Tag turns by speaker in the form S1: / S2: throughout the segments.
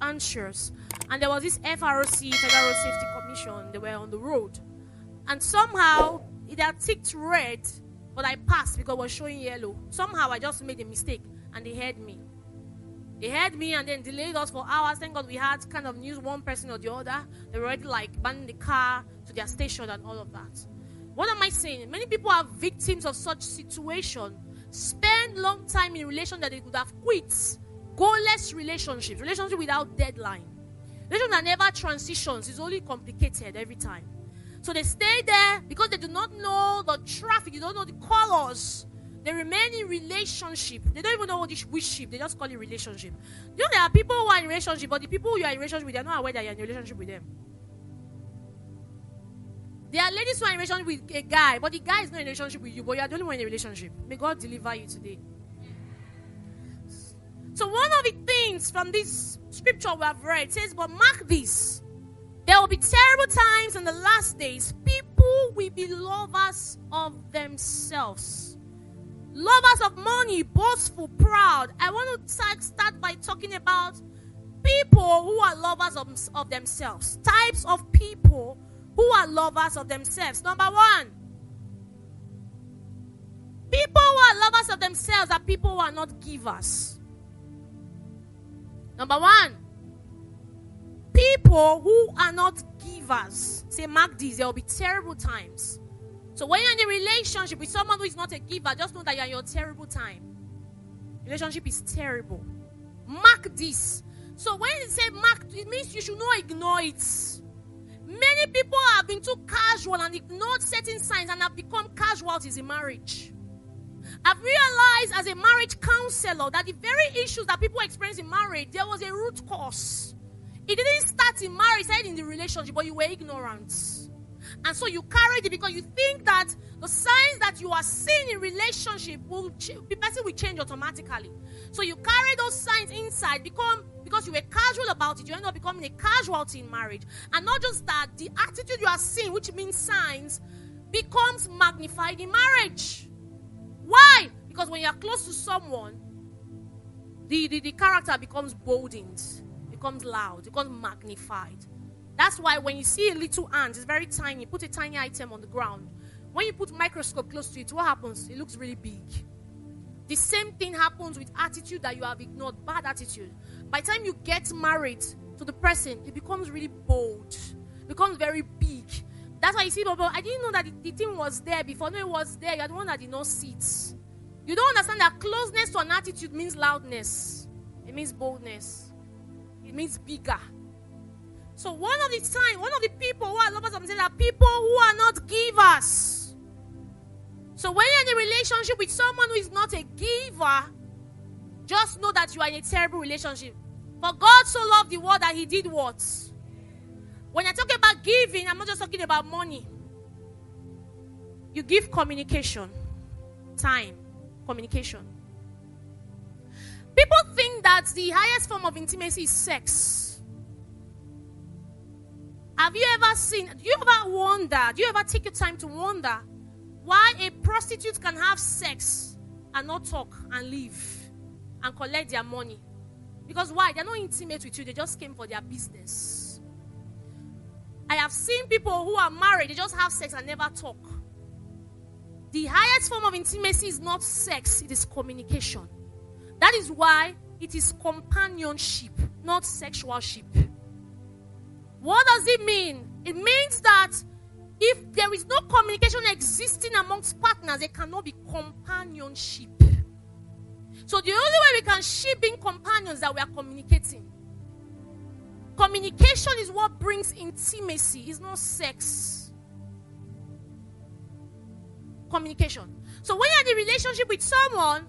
S1: anxious. And there was this FROC, Federal Road Safety Commission. They were on the road. And somehow, it had ticked red, but I passed because it was showing yellow. Somehow, I just made a mistake, and they heard me. They heard me and then delayed us for hours. Thank God we had kind of news, one person or the other. They were already like banning the car to their station and all of that. What am I saying? Many people are victims of such situation. Spend long time in relation that they could have quit. Goalless relationships. Relationship without deadline. Relationship that never transitions is only complicated every time. So they stay there because they do not know the traffic. They don't know the colors. They remain in relationship. They don't even know which ship. They just call it relationship. You know there are people who are in relationship, but the people you are in relationship with, they are not aware that you are in a relationship with them. There are ladies who are in a relationship with a guy, but the guy is not in a relationship with you, but you are the only one in a relationship. May God deliver you today. So one of the things from this scripture we have read says, but mark this. There will be terrible times in the last days. People will be lovers of themselves. Lovers of money, boastful, proud. I want to start by talking about people who are lovers of themselves. Types of people who are lovers of themselves. Number one, people who are lovers of themselves are people who are not givers. Number one, people who are not givers. Say, mark this, there will be terrible times. So when you're in a relationship with someone who is not a giver, just know that you're in your terrible time. Relationship is terrible. Mark this. So when it says mark, it means you should not ignore it. Many people have been too casual and ignored certain signs and have become casualties in marriage. I've realized as a marriage counselor that the very issues that people experience in marriage, there was a root cause. It didn't start in marriage, it started in the relationship, but you were ignorant. And so you carried it because you think that the signs that you are seeing in relationship the person will change automatically. So you carry those signs inside because you were casual about it. You end up becoming a casualty in marriage. And not just that, the attitude you are seeing, which means signs, becomes magnified in marriage. Why? Because when you are close to someone, the character becomes boldened, becomes loud, becomes magnified. That's why when you see a little ant, it's very tiny, put a tiny item on the ground. When you put a microscope close to it, what happens? It looks really big. The same thing happens with attitude that you have ignored, bad attitude. By the time you get married to the person, it becomes really bold, becomes very big. That's why you see people, I didn't know that the thing was there before. No, it was there. You're the one that did not see it. You don't understand that closeness to an attitude means loudness. It means boldness. It means bigger. So one of the people who are lovers of themselves are people who are not givers. So when you're in a relationship with someone who is not a giver, just know that you are in a terrible relationship. For God so loved the world that he did what? When I talk about giving, I'm not just talking about money. You give communication, time, communication. People think that the highest form of intimacy is sex. Have you ever seen, do you ever take your time to wonder why a prostitute can have sex and not talk and leave and collect their money? Because why? They're not intimate with you. They just came for their business. I have seen people who are married, they just have sex and never talk. The highest form of intimacy is not sex, it is communication. That is why it is companionship, not sexualship. What does it mean? It means that if there is no communication existing amongst partners, there cannot be companionship. So the only way we can ship being companions is that we are communicating. Communication is what brings intimacy. It's not sex. Communication. So when you're in a relationship with someone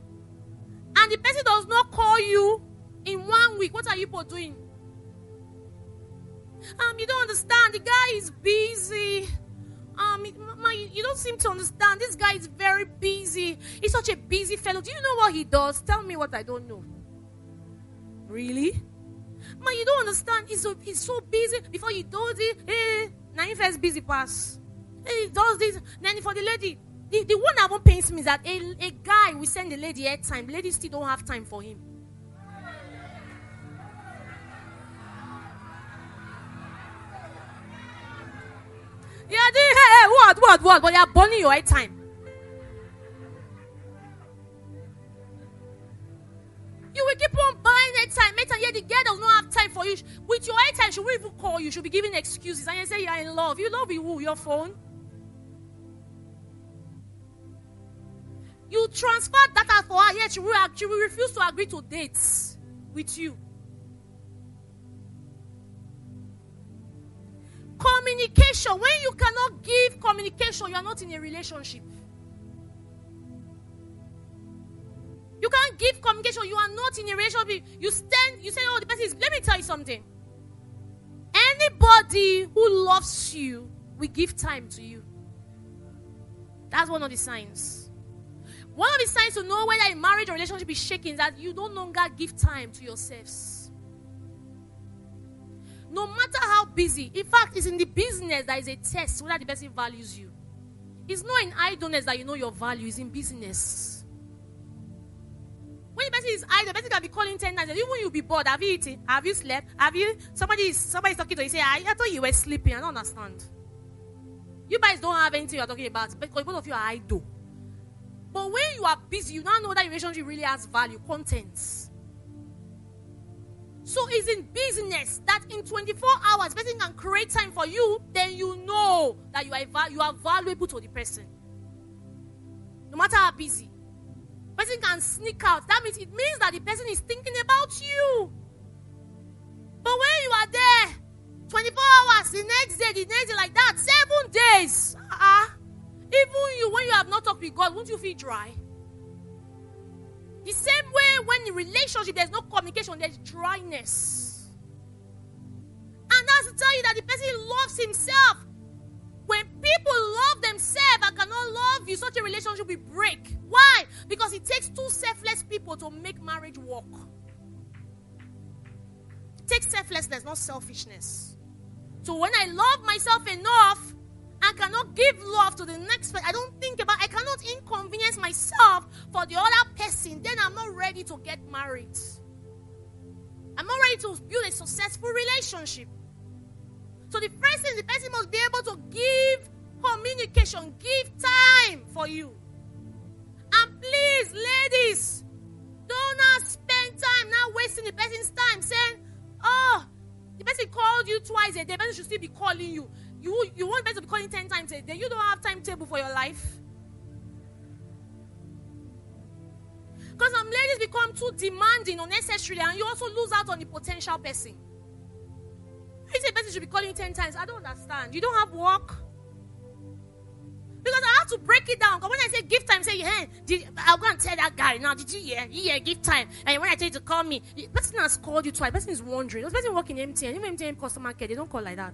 S1: and the person does not call you in 1 week, what are you both doing? You don't understand. The guy is busy. You don't seem to understand. This guy is very busy. He's such a busy fellow. Do you know what he does? Tell me what I don't know. Really? You don't understand. He's so busy. Before he does it, now he first busy pass. He does this. Then for the lady, the one that won't pains me is that a guy will send the lady airtime. Ladies still don't have time for him. You are doing, hey, what? But you are burning your time. You will keep on buying airtime, and yet the girl does not have time for you. With your airtime, she won't even call you. She'll be giving excuses. And you say you are in love. You love who? Your phone? You transfer data for her, yet she will refuse to agree to dates with you. Communication. When you cannot give communication, you are not in a relationship. You can't give communication, you are not in a relationship. You say, oh, the person is. Let me tell you something. Anybody who loves you will give time to you. That's one of the signs. One of the signs to know whether a marriage or relationship is shaking is that you no longer give time to yourselves. No matter how busy. In fact, it's in the business that is a test whether the person values you. It's not in idleness that you know your value. It's in business. When the person is idle, the person can be calling 10 times. Even when you'll be bored. Have you eaten? Have you slept? Have you? Somebody's talking to you. Say, I thought you were sleeping. I don't understand. You guys don't have anything you're talking about because both of you are idle. But when you are busy, you now know that your relationship really has value, contents. So it's in business that in 24 hours, the person can create time for you. Then you know that you are valuable to the person. No matter how busy. Person can sneak out. It means that the person is thinking about you. But when you are there 24 hours, the next day like that, 7 days. Even you, when you have not talked with God, won't you feel dry? The same way when in relationship there's no communication, there's dryness. And that's to tell you that the person loves himself. When people love themselves and cannot love you, such a relationship will break. Why? Because it takes two selfless people to make marriage work. It takes selflessness, not selfishness. So when I love myself enough and cannot give love to the next person, I cannot inconvenience myself for the other person, then I'm not ready to get married. I'm not ready to build a successful relationship. So the first thing, the person must be able to give communication, give time for you. And please, ladies, do not spend time now wasting the person's time saying, oh, the person called you twice a day, the person should still be calling you. You want the person to be calling 10 times a day. You don't have timetable for your life. Because some ladies become too demanding unnecessarily, and you also lose out on the potential person. You say a person should be calling you 10 times. I don't understand. You don't have work. Because I have to break it down. Because when I say give time, say, hey, I'll go and tell that guy now, did you hear? Yeah, give time. And when I tell you to call me, the person has called you twice. The person is wondering. The person working in MTN. Even MTN customer care, they don't call like that.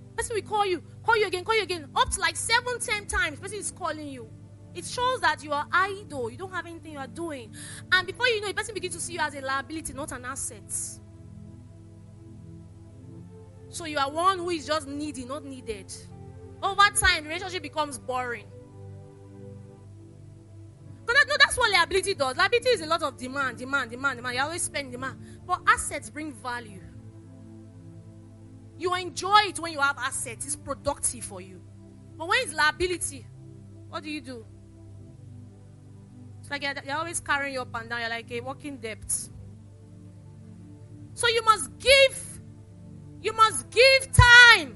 S1: The person will call you again. Up to like 7-10 times, the person is calling you. It shows that you are idle. You don't have anything you are doing. And before you know, the person begins to see you as a liability, not an asset. So you are one who is just needy, not needed. Over time, the relationship becomes boring. That's what liability does. Liability is a lot of demand. You always spend demand. But assets bring value. You enjoy it when you have assets. It's productive for you. But when it's liability, what do? It's like you're always carrying you up and down. You're like a walking debt. So you must give time.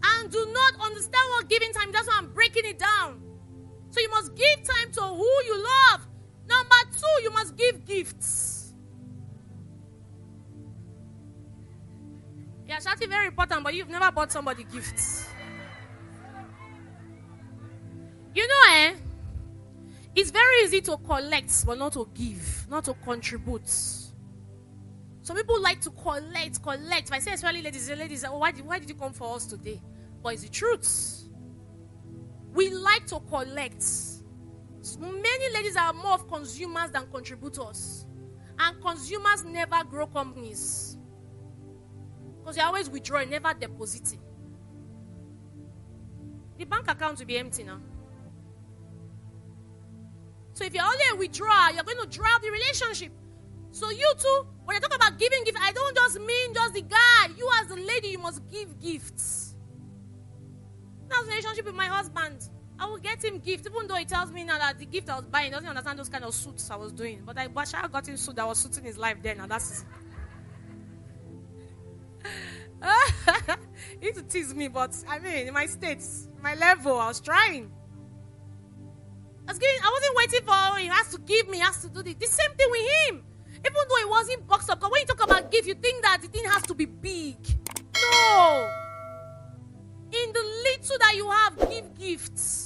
S1: And do not understand what giving time. That's why I'm breaking it down. So you must give time to who you love. Number 2, you must give gifts. Yeah, that's very important, but you've never bought somebody gifts. You know, it's very easy to collect, but not to give, not to contribute. Some people like to collect. If I say especially ladies, oh, why did you come for us today? But it's the truth. We like to collect. Many ladies are more of consumers than contributors. And consumers never grow companies. Because they always withdraw, never depositing. The bank account will be empty now. So if you're only a withdrawal, you're going to dry up the relationship. So you too, when you talk about giving gifts, I don't just mean just the guy. You as the lady, you must give gifts. That's the relationship with my husband. I will get him gifts, even though he tells me now that the gift I was buying doesn't understand those kind of suits I was doing. But I got him suit that was suiting his life then, and that's he used to tease me, but I mean, in my states, my level, I was trying. I wasn't waiting for he has to give me, he has to do this. The same thing with him. Even though it wasn't boxed up, because when you talk about gift, you think that the thing has to be big. No. In the little that you have, give gifts.